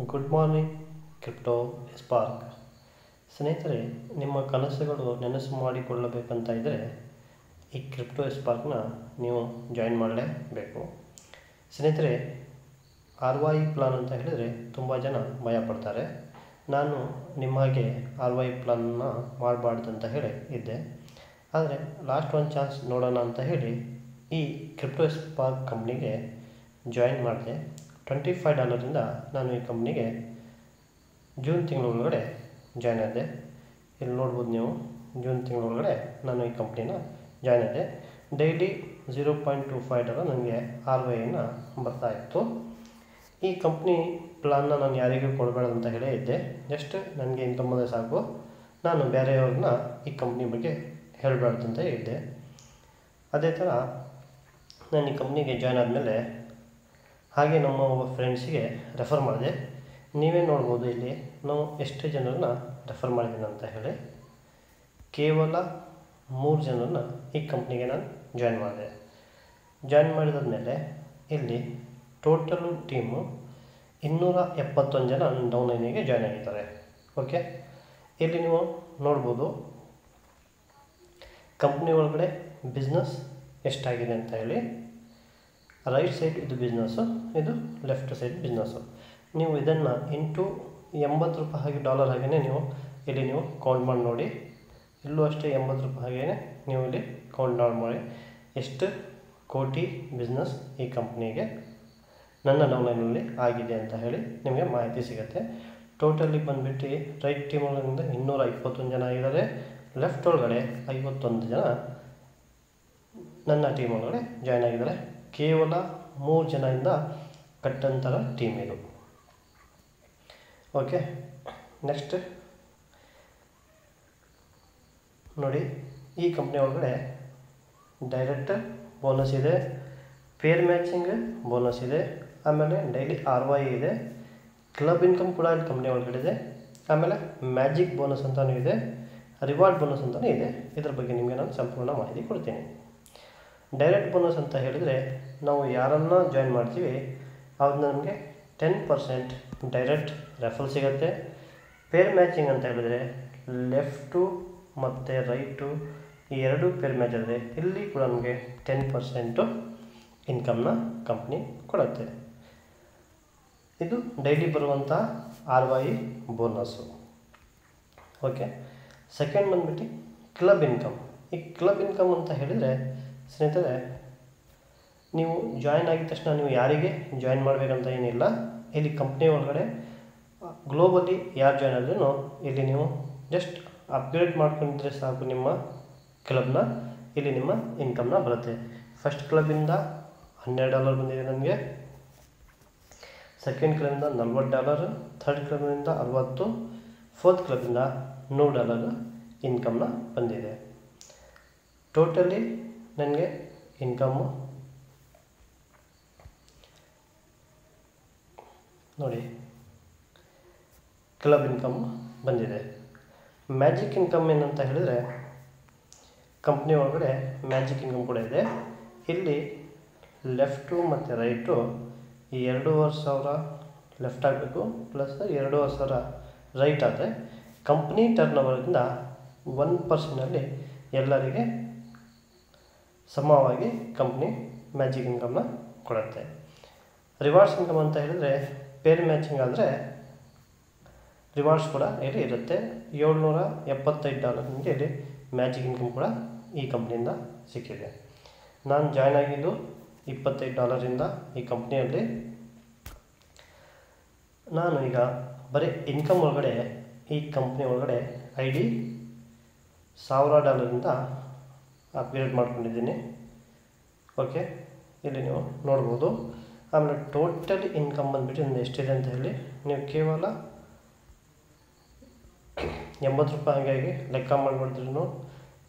Good morning crypto spark ಸ್ನೇಹಿತರೆ, ನಿಮ್ಮ ಕನಸುಗಳು ನನಸು ಮಾಡಿಕೊಳ್ಳಬೇಕಂತ ಇದ್ದರೆ ಈ ಕ್ರಿಪ್ಟೋ ಸ್ಪಾರ್ಕ್ನ ನೀವು ಜಾಯಿನ್ ಮಾಡಲೇಬೇಕು. ಸ್ನೇಹಿತರೆ, ROI ಪ್ಲಾನ್ ಅಂತ ಹೇಳಿದರೆ ತುಂಬ ಜನ ಭಯ ಪಡ್ತಾರೆ. ನಾನು ನಿಮ್ಮ ಹಾಗೆ ROI ಪ್ಲಾನ್ನ ಮಾಡಬಾರ್ದು ಅಂತ ಹೇಳಿ ಇದ್ದೆ. ಆದರೆ ಲಾಸ್ಟ್ ಒಂದು ಚಾನ್ಸ್ ನೋಡೋಣ ಅಂತ ಹೇಳಿ ಈ ಕ್ರಿಪ್ಟೋ ಸ್ಪಾರ್ಕ್ ಕಂಪ್ನಿಗೆ ಜಾಯಿನ್ ಮಾಡಿದೆ. $25 ನಾನು ಈ ಕಂಪ್ನಿಗೆ ಜೂನ್ ತಿಂಗಳೊಳಗಡೆ ಜಾಯ್ನ್ ಆದೆ. ಇಲ್ಲಿ ನೋಡ್ಬೋದು ನೀವು, ಜೂನ್ ತಿಂಗಳೊಳಗಡೆ ನಾನು ಈ ಕಂಪ್ನಿನ ಜಾಯ್ನ್ ಆದೆ. ಡೈಲಿ $0.25 ನನಗೆ ROIನ ಬರ್ತಾಯಿತ್ತು. ಈ ಕಂಪ್ನಿ ಪ್ಲಾನ್ನ ನಾನು ಯಾರಿಗೂ ಕೊಡಬೇಡ ಅಂತ ಹೇಳೇ ಇದ್ದೆ. ಜಸ್ಟ್ ನನಗೆ ಇನ್ಕಮ್ ಬಂದರೆ ಸಾಕು, ನಾನು ಬೇರೆಯವ್ರನ್ನ ಈ ಕಂಪ್ನಿ ಬಗ್ಗೆ ಹೇಳಬಾರ್ದು ಅಂತ ಇದ್ದೆ. ಅದೇ ಥರ ನಾನು ಈ ಕಂಪ್ನಿಗೆ ಜಾಯ್ನ್ ಆದಮೇಲೆ ಹಾಗೆ ನಮ್ಮ ಒಬ್ಬ ಫ್ರೆಂಡ್ಸಿಗೆ ರೆಫರ್ ಮಾಡಿದೆ. ನೀವೇ ನೋಡ್ಬೋದು ಇಲ್ಲಿ ನಾವು ಎಷ್ಟು ಜನರನ್ನ ರೆಫರ್ ಮಾಡಿದ್ದೀನಿ ಅಂತ ಹೇಳಿ. ಕೇವಲ 3 ಜನರನ್ನ ಈ ಕಂಪ್ನಿಗೆ ನಾನು ಜಾಯ್ನ್ ಮಾಡಿದೆ. ಜಾಯ್ನ್ ಮಾಡಿದಾದ್ಮೇಲೆ ಇಲ್ಲಿ ಟೋಟಲು ಟೀಮು 271 ಜನ ಡೌನ್ಲೈನಿಗೆ ಜಾಯ್ನ್ ಆಗಿದ್ದಾರೆ. ಓಕೆ, ಇಲ್ಲಿ ನೀವು ನೋಡ್ಬೋದು ಕಂಪ್ನಿ ಒಳಗಡೆ ಬಿಸ್ನೆಸ್ ಎಷ್ಟಾಗಿದೆ ಅಂತ ಹೇಳಿ. ರೈಟ್ ಸೈಡ್ ಇದು ಬಿಸ್ನೆಸ್ಸು, ಇದು ಲೆಫ್ಟ್ ಸೈಡ್ ಬಿಸ್ನೆಸ್ಸು. ನೀವು ಇದನ್ನು ಇಂಟು $80 ಡಾಲರ್ ಹಾಗೆಯೇ ನೀವು ಕೌಂಟ್ ಮಾಡಿ ನೋಡಿ. ಇಲ್ಲೂ ಅಷ್ಟೇ $80 ಹಾಗೆಯೇ ನೀವು ಇಲ್ಲಿ ಕೌಂಟ್ ಮಾಡಿ ಎಷ್ಟು ಕೋಟಿ ಬಿಸ್ನೆಸ್ ಈ ಕಂಪ್ನಿಗೆ ನನ್ನ ಡೌನ್ಲೈನಲ್ಲಿ ಆಗಿದೆ ಅಂತ ಹೇಳಿ ನಿಮಗೆ ಮಾಹಿತಿ ಸಿಗುತ್ತೆ. ಟೋಟಲಿ ಬಂದುಬಿಟ್ಟು ರೈಟ್ ಟೀಮ್ ಒಳಗಿಂದ 221 ಜನ ಆಗಿದ್ದಾರೆ. ಲೆಫ್ಟ್ ಒಳಗಡೆ 51 ಜನ ನನ್ನ ಟೀಮ್ ಒಳಗಡೆ ಜಾಯ್ನ್ ಆಗಿದ್ದಾರೆ. ಕೇವಲ 3 ಜನದಿಂದ ಕಟ್ಟಂತರ ಟೀಮ್ ಇದು. ಓಕೆ, ನೆಕ್ಸ್ಟ್ ನೋಡಿ, ಈ ಕಂಪ್ನಿ ಒಳಗಡೆ ಡೈರೆಕ್ಟರ್ ಬೋನಸ್ ಇದೆ, ಪೇರ್ ಮ್ಯಾಚಿಂಗ್ ಬೋನಸ್ ಇದೆ, ಆಮೇಲೆ ಡೈಲಿ ROI ಇದೆ, ಕ್ಲಬ್ ಇನ್ಕಮ್ ಕೂಡ ಇಲ್ಲಿ ಕಂಪ್ನಿ ಒಳಗಡೆ ಇದೆ, ಆಮೇಲೆ ಮ್ಯಾಜಿಕ್ ಬೋನಸ್ ಅಂತಲೂ ಇದೆ, ರಿವಾರ್ಡ್ ಬೋನಸ್ ಅಂತಲೂ ಇದೆ. ಇದ್ರ ಬಗ್ಗೆ ನಿಮಗೆ ನಾನು ಸಂಪೂರ್ಣ ಮಾಹಿತಿ ಕೊಡ್ತೀನಿ. ಡೈರೆಕ್ಟ್ ಬೋನಸ್ ಅಂತ ಹೇಳಿದರೆ ನಾವು ಯಾರನ್ನು ಜಾಯ್ನ್ ಮಾಡ್ತೀವಿ ಅವ್ರು ನಮಗೆ 10% ಡೈರೆಕ್ಟ್ ರೆಫಲ್ ಸಿಗುತ್ತೆ. ಪೇರ್ ಮ್ಯಾಚಿಂಗ್ ಅಂತ ಹೇಳಿದರೆ ಲೆಫ್ಟು ಮತ್ತು ರೈಟು ಈ ಎರಡೂ ಪೇರ್ ಮ್ಯಾಚ್ ಆದರೆ ಇಲ್ಲಿ ಕೂಡ ನಮಗೆ 10% ಇನ್ಕಮ್ನ ಕಂಪ್ನಿ ಕೊಡುತ್ತೆ. ಇದು ಡೈಲಿ ಬರುವಂಥ ROI ಬೋನಸ್ಸು. ಓಕೆ, ಸೆಕೆಂಡ್ ಬಂದುಬಿಟ್ಟು ಕ್ಲಬ್ ಇನ್ಕಮ್. ಈ ಕ್ಲಬ್ ಇನ್ಕಮ್ ಅಂತ ಹೇಳಿದರೆ ಸ್ನೇಹಿತರೆ, ನೀವು ಜಾಯ್ನ್ ಆಗಿದ ತಕ್ಷಣ ನೀವು ಯಾರಿಗೆ ಜಾಯ್ನ್ ಮಾಡಬೇಕಂತ ಏನಿಲ್ಲ. ಇಲ್ಲಿ ಕಂಪ್ನಿ ಒಳಗಡೆ ಗ್ಲೋಬಲಿ ಯಾರು ಜಾಯ್ನ್ ಆದ್ರೂ ಇಲ್ಲಿ ನೀವು ಜಸ್ಟ್ ಅಪ್ಗ್ರೇಡ್ ಮಾಡ್ಕೊಂಡಿದ್ರೆ ಸಾಕು ನಿಮ್ಮ ಕ್ಲಬ್ನ. ಇಲ್ಲಿ ನಿಮ್ಮ ಇನ್ಕಮ್ನ ಬರುತ್ತೆ. ಫಸ್ಟ್ ಕ್ಲಬ್ಬಿಂದ $12 ಬಂದಿದೆ ನನಗೆ, ಸೆಕೆಂಡ್ ಕ್ಲಬ್ಬಿಂದ $40, ಥರ್ಡ್ ಕ್ಲಬ್ಬಿಂದ $60, ಫೋರ್ತ್ ಕ್ಲಬ್ಬಿಂದ $100 ಇನ್ಕಮ್ನ ಬಂದಿದೆ. ಟೋಟಲಿ ನನಗೆ ಇನ್ಕಮ್ಮು ನೋಡಿ, ಕ್ಲಬ್ ಇನ್ಕಮ್ ಬಂದಿದೆ. ಮ್ಯಾಜಿಕ್ ಇನ್ಕಮ್ ಏನಂತ ಹೇಳಿದರೆ ಕಂಪ್ನಿ ಒಳಗಡೆ ಮ್ಯಾಜಿಕ್ ಇನ್ಕಮ್ ಕೂಡ ಇದೆ. ಇಲ್ಲಿ ಲೆಫ್ಟು ಮತ್ತು ರೈಟು ಈ 2,500 ಲೆಫ್ಟ್ ಆಗಬೇಕು, ಪ್ಲಸ್ 2,500 ರೈಟ್ ಆದರೆ ಕಂಪ್ನಿ ಟರ್ನ್ ಓವರಿಂದ 1% ಎಲ್ಲರಿಗೆ ಸಮವಾಗಿ ಕಂಪ್ನಿ ಮ್ಯಾಜಿಕ್ ಇನ್ಕಮ್ನ ಕೊಡುತ್ತೆ. ರಿವಾರ್ಡ್ಸ್ ಇನ್ಕಮ್ ಅಂತ ಹೇಳಿದರೆ ಪೇರ್ ಮ್ಯಾಚಿಂಗ್ ಆದರೆ ರಿವಾರ್ಡ್ಸ್ ಕೂಡ ಇಲ್ಲಿ ಇರುತ್ತೆ. $775 ನಿಮಗೆ ಇಲ್ಲಿ ಮ್ಯಾಜಿಕ್ ಇನ್ಕಮ್ ಕೂಡ ಈ ಕಂಪ್ನಿಯಿಂದ ಸಿಕ್ಕಿದೆ. ನಾನು ಜಾಯ್ನ್ ಆಗಿದ್ದು $25 ಈ ಕಂಪ್ನಿಯಲ್ಲಿ. ನಾನು ಈಗ ಬರೀ ಇನ್ಕಮ್ ಒಳಗಡೆ ಈ ಕಂಪ್ನಿ ಒಳಗಡೆ ID $1,000 ಅಪ್ಗ್ರೇಡ್ ಮಾಡ್ಕೊಂಡಿದ್ದೀನಿ. ಓಕೆ, ಇಲ್ಲಿ ನೀವು ನೋಡ್ಬೋದು. ಆಮೇಲೆ ಟೋಟಲ್ ಇನ್ಕಮ್ ಬಂದುಬಿಟ್ಟು ನಿಮ್ದು ಎಷ್ಟಿದೆ ಅಂತ ಹೇಳಿ ನೀವು ಕೇವಲ $80 ಹಾಗಾಗಿ ಲೆಕ್ಕ ಮಾಡಿಬಿಡ್ತೀರೂ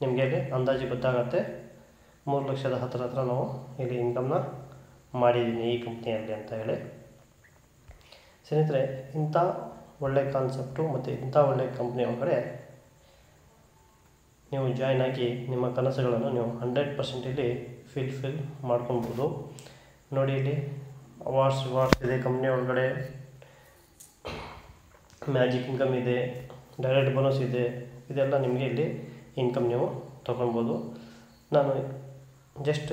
ನಿಮಗೆ ಇಲ್ಲಿ ಅಂದಾಜು ಗೊತ್ತಾಗತ್ತೆ. 3,00,000 ಹತ್ರ ನಾವು ಇಲ್ಲಿ ಇನ್ಕಮ್ನ ಮಾಡಿದ್ದೀನಿ ಈ ಕಂಪ್ನಿಯಲ್ಲಿ ಅಂತ ಹೇಳಿ. ಸ್ನೇಹಿತರೆ, ಇಂಥ ಒಳ್ಳೆಯ ಕಾನ್ಸೆಪ್ಟು ಮತ್ತು ಇಂಥ ಒಳ್ಳೆಯ ಕಂಪ್ನಿ ಒಳಗಡೆ ನೀವು ಜಾಯ್ನ್ ಆಗಿ ನಿಮ್ಮ ಕನಸುಗಳನ್ನು ನೀವು 100% ಇಲ್ಲಿ ಫಿಲ್ ಮಾಡ್ಕೊಳ್ಬೋದು. ನೋಡಿ, ಇಲ್ಲಿ ಅವಾರ್ಡ್ಸ್ ಇದೆ ಕಂಪ್ನಿ ಒಳಗಡೆ. ಮ್ಯಾಜಿಕ್ ಇನ್ಕಮ್ ಇದೆ, ಡೈರೆಕ್ಟ್ ಬೋನಸ್ ಇದೆ. ಇದೆಲ್ಲ ನಿಮಗೆ ಇಲ್ಲಿ ಇನ್ಕಮ್ ನೀವು ತೊಗೊಳ್ಬೋದು. ನಾನು ಜಸ್ಟ್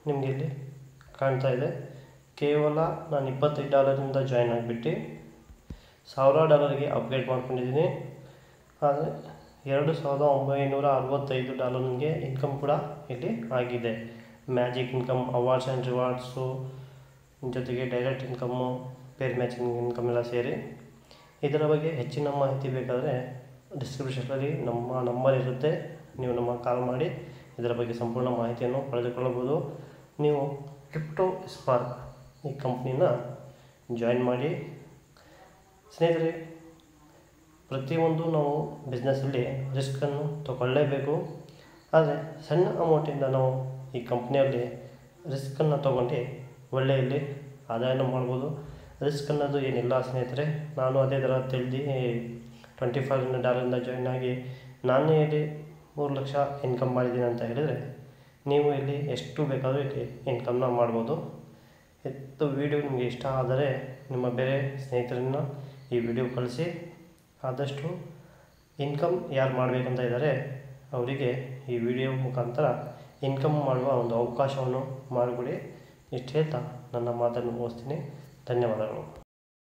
ನಿಮಗೆ ಇಲ್ಲಿ ಕಾಣ್ತಾ ಇದೆ, ಕೇವಲ ನಾನು $25 ಜಾಯ್ನ್ ಆಗಿಬಿಟ್ಟು $1000ಗೆ ಅಪ್ಗ್ರೇಡ್ ಮಾಡ್ಕೊಂಡಿದ್ದೀನಿ. ಆದರೆ $2965 ನನಗೆ ಇನ್ಕಮ್ ಕೂಡ ಇಲ್ಲಿ ಆಗಿದೆ. Magic income, awards and rewards ಜೊತೆಗೆ direct income, pair matching income ಎಲ್ಲ ಸೇರಿ. ಇದರ ಬಗ್ಗೆ ಹೆಚ್ಚಿನ ಮಾಹಿತಿ ಬೇಕಾದರೆ ಡಿಸ್ಕ್ರಿಪ್ಷನಲ್ಲಿ ನಮ್ಮ ನಂಬರ್ ಇರುತ್ತೆ, ನೀವು ನಮಗೆ ಕಾಲ್ ಮಾಡಿ ಇದರ ಬಗ್ಗೆ ಸಂಪೂರ್ಣ ಮಾಹಿತಿಯನ್ನು ಪಡೆದುಕೊಳ್ಳಬಹುದು. ನೀವು ಕ್ರಿಪ್ಟೋ ಸ್ಪಾರ್ಕ್ ಈ ಕಂಪ್ನಿನ ಜಾಯಿನ್ ಮಾಡಿ. ಸ್ನೇಹಿತರೆ, ಪ್ರತಿಯೊಂದು ನಾವು ಬಿಸ್ನೆಸ್ಸಲ್ಲಿ ರಿಸ್ಕನ್ನು ತಗೊಳ್ಳೇಬೇಕು. ಆದರೆ ಸಣ್ಣ ಅಮೌಂಟಿಂದ ನಾವು ಈ ಕಂಪ್ನಿಯಲ್ಲಿ ರಿಸ್ಕನ್ನು ತೊಗೊಂಡು ಒಳ್ಳೆಯಲ್ಲಿ ಆದಾಯನ ಮಾಡ್ಬೋದು. ರಿಸ್ಕ್ ಅನ್ನೋದು ಏನಿಲ್ಲ ಸ್ನೇಹಿತರೆ. ನಾನು ಅದೇ ಥರ ತಿಳಿದು $2500 ಜಾಯ್ನ್ ಆಗಿ ನಾನೇ ಇಲ್ಲಿ 3 ಲಕ್ಷ ಇನ್ಕಮ್ ಮಾಡಿದ್ದೀನಿ ಅಂತ ಹೇಳಿದರೆ, ನೀವು ಇಲ್ಲಿ ಎಷ್ಟು ಬೇಕಾದರೂ ಇಲ್ಲಿ ಇನ್ಕಮ್ನ ಮಾಡ್ಬೋದು. ಇದು ವಿಡಿಯೋ ನಿಮಗೆ ಇಷ್ಟ ಆದರೆ ನಿಮ್ಮ ಬೇರೆ ಸ್ನೇಹಿತರನ್ನ ಈ ವಿಡಿಯೋ ಕಳಿಸಿ. ಆದಷ್ಟು ಇನ್ಕಮ್ ಯಾರು ಮಾಡಬೇಕಂತ ಇದ್ದಾರೆ ಅವರಿಗೆ ಈ ವಿಡಿಯೋ ಮುಖಾಂತರ ಇನ್ಕಮ್ ಮಾಡುವ ಒಂದು ಅವಕಾಶವನ್ನು ಮಾಡಿಕೊಡಿ. ಇಷ್ಟು ಹೇಳ್ತಾ ನನ್ನ ಮಾತನ್ನು ಮುಗಿಸ್ತೀನಿ. ಧನ್ಯವಾದಗಳು.